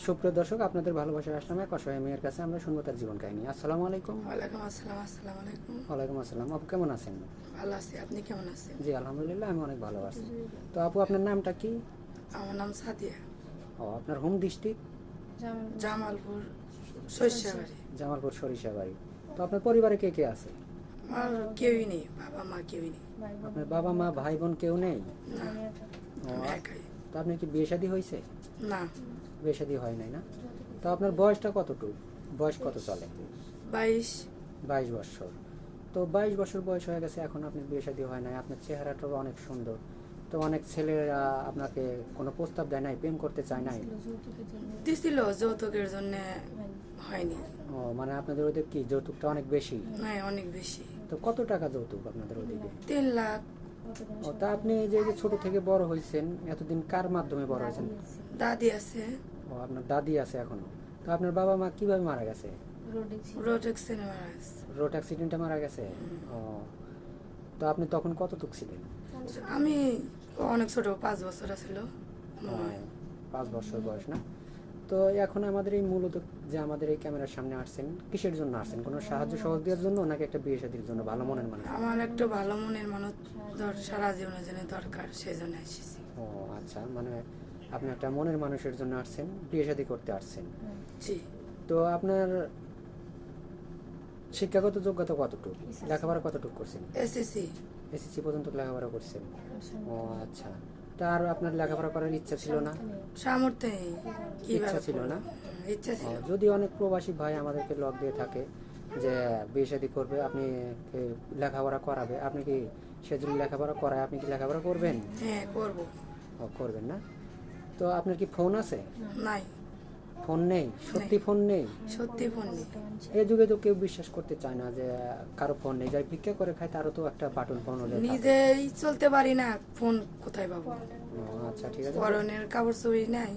সুপ্রিয় দর্শক, আপনাদের ভালোবাসার আসলাম এক অসহায় মেয়ের কাছে। আমরা শুনবো তার জীবন কাহিনী। আসসালামু আলাইকুম। ওয়ালাইকুম আসসালাম। আসসালামু আলাইকুম। ওয়ালাইকুম আসসালাম। আপু কেমন আছেন? ভালো আছি, আপনি কেমন আছেন? জি আলহামদুলিল্লাহ, আমি অনেক ভালো আছি। তো আপু, আপনার নামটা কি? আমার নাম সাদিয়া। ও, আপনার হোম ডিস্ট্রিক্ট? জামালপুর শস্যবাড়ি। জামালপুর সরিষাবাড়ি। তো আপনার পরিবারে কে কে আছে? আমার কেউই নেই, বাবা মা কেউই নেই। আপনার বাবা মা ভাই বোন কেউ নেই? না, ও, আমি একাই। তো আপনার কি বিয়ে শাদী হয়েছে? না, বিয়ে শাদী হয় নাই না? তো আপনার বয়সটা কতটুকু? বয়স কত চলে? 22। 22 বছর। তো 22 বছর বয়স হয়ে গেছে, এখন আপনি বিয়ে শাদী হয় নাই। আপনার চেহারাটাও অনেক সুন্দর। তো অনেক ছেলেরা আপনাকে কোনো প্রস্তাব দেয় নাই, প্রেম করতে চায় নাই? দিছিল যৌতুকের জন্য, হয়নি। ও, মানে আপনাদের ওদিকে কি যৌতুকটা অনেক বেশি? না, অনেক বেশি। তো কত টাকা যৌতুক আপনাদের ওদিকে? 3 লাখ। ও, তা আপনি যে ছোট থেকে বড় হয়েছেন, এতদিন কার মাধ্যমে বড় হয়েছেন? দাদি আছে। ও, আপনার দাদি আছে এখনো? তো আপনার বাবা মা কিভাবে মারা গেছে? রোড অ্যাক্সিডেন্টে মারা গেছে। রোড অ্যাক্সিডেন্টে মারা গেছে? ও, তো আপনি তখন কতটুক ছিলেন? আমি অনেক ছোট, 5 বছর ছিল। ও, 5 বছর বয়স না? তো এখন আমাদের এই মূলত যে আমাদের এই ক্যামেরার সামনে আসছেন, কিসের জন্য আসছেন? কোনো সাহায্য সহযোগিতার জন্য, নাকি একটা বিয়ে শাদীর জন্য, ভালো মনের মানুষ? আমার একটা ভালো মনের মানুষ সারা জীবনের জন্য দরকার, সেই জন্য এসেছি। ও আচ্ছা, মানে আপনি একটা মনের মানুষের জন্য আসছেন, বিয়ে শাদী করতে আসছেন। জি। তো আপনার শিক্ষাগত যোগ্যতা কতটুকু? লেখাপড়া কতটুকু করছেন? এসএসসি। এসএসসি পর্যন্ত লেখাপড়া করছেন? ও আচ্ছা। তা আর আপনার লেখাপড়া করার ইচ্ছা ছিল না? সামর্থ্য নেই, ইচ্ছা কিভাবে ছিল পড়বো? না? ইচ্ছা ছিল। যদি অনেক প্রবাসী ভাই আমাদেরকে লক দিয়ে থাকে যে বিয়ে শাদী করবে, আপনি লেখাপড়া করাবে, আপনি কি সেজন্য লেখাপড়া করায় আপনি কি লেখাপড়া করবেন? হ্যাঁ, করবো। ও, করবেন না? তো আপনার কি ফোন আছে? নাই, ফোন নেই? সত্যি ফোন নেই? সত্যি ফোন নেই। এই যুগে তো কেউ বিশ্বাস করতে চায় না যে কারো ফোন নেই। যাই ভিক্ষা করে খায় তারও তো একটা বাটন ফোন হলে থাকে। নিজেই চলতে পারি না, ফোন কোথায় পাবো? ও আচ্ছা, ঠিক আছে। পরনের কাপড় চুরি নাই,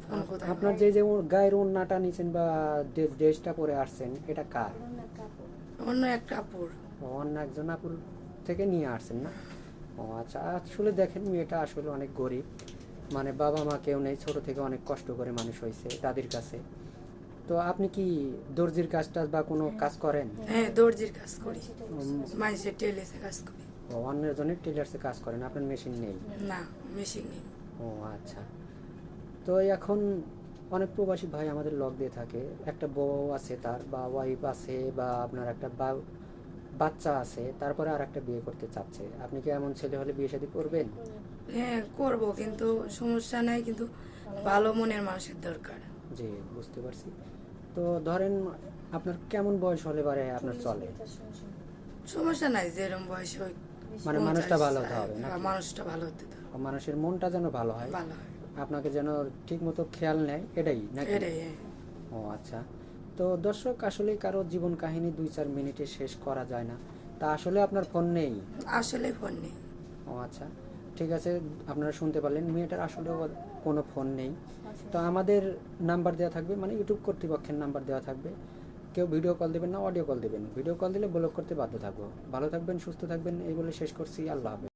ফোন কোথায় আপনার পাবো? যে গায়ের ওড়নাটা নিছেন বা ড্রেসটা পরে আসছেন, এটা কার? অন্য একটা কাপড়। ও, অন্য একজন আপুর থেকে নিয়ে আসছেন না? ও আচ্ছা। আসলে দেখেন, মেয়েটা আসলে অনেক গরিব, মানে বাবা মা কেউ নেই, ছোট থেকে অনেক কষ্ট করে মানুষ হয়েছে দাদির কাছে। তো আপনি কি দর্জির কাজটা বা কোনো কাজ করেন? হ্যাঁ, দর্জির কাজ করি, উম, মানুষের টেলেসে কাজ করি। ও, অন্যের জনের টেলার্সে কাজ করেন, আপনার মেশিন নেই? না, মেশিন নেই। ও আচ্ছা। তো এখন অনেক প্রবাসী ভাই আমাদের লক দিয়ে থাকে, একটা বউ আছে তার, বা ওয়াইফ আছে, বা আপনার একটা বাচ্চা আছে, তারপরে আর একটা বিয়ে করতে চাচ্ছে। আপনি কি এমন ছেলে হলে বিয়ে শাদী করবেন? হ্যাঁ, করবো, কিন্তু সমস্যা নাই, কিন্তু ভালো মনের মানুষের দরকার। জি, বুঝতে পারছি। তো ধরেন, আপনার কেমন বয়স হলে পারে আপনার চলে? সমস্যা নাই, যেরকম বয়স হোক। মানে মানুষটা ভালো হতে হবে না? মানুষটা ভালো হতে হবে। মানুষের মনটা যেন ভালো হয়, ভালো হয়, আপনাকে যেন ঠিক মতো খেয়াল নেয়, এটাই নাকি? এটাই। হ্যাঁ। ও আচ্ছা। তো দর্শক, আসলে কারো জীবন কাহিনী 2-4 মিনিটে শেষ করা যায় না। তা আসলে আপনার ফোন নেই? আসলে ফোন নেই। ও আচ্ছা, ঠিক আছে। আপনারা শুনতে পারলেন, মেয়েটার আসলেও কোনো ফোন নেই। তো আমাদের নাম্বার দেওয়া থাকবে, মানে ইউটিউব কর্তৃপক্ষের নাম্বার দেওয়া থাকবে। কেউ ভিডিও কল দেবেন না, অডিও কল দেবেন। ভিডিও কল দিলে ব্লক করতে বাধ্য থাকবো। ভালো থাকবেন, সুস্থ থাকবেন, এই বলে শেষ করছি। আল্লাহ হাফেজ।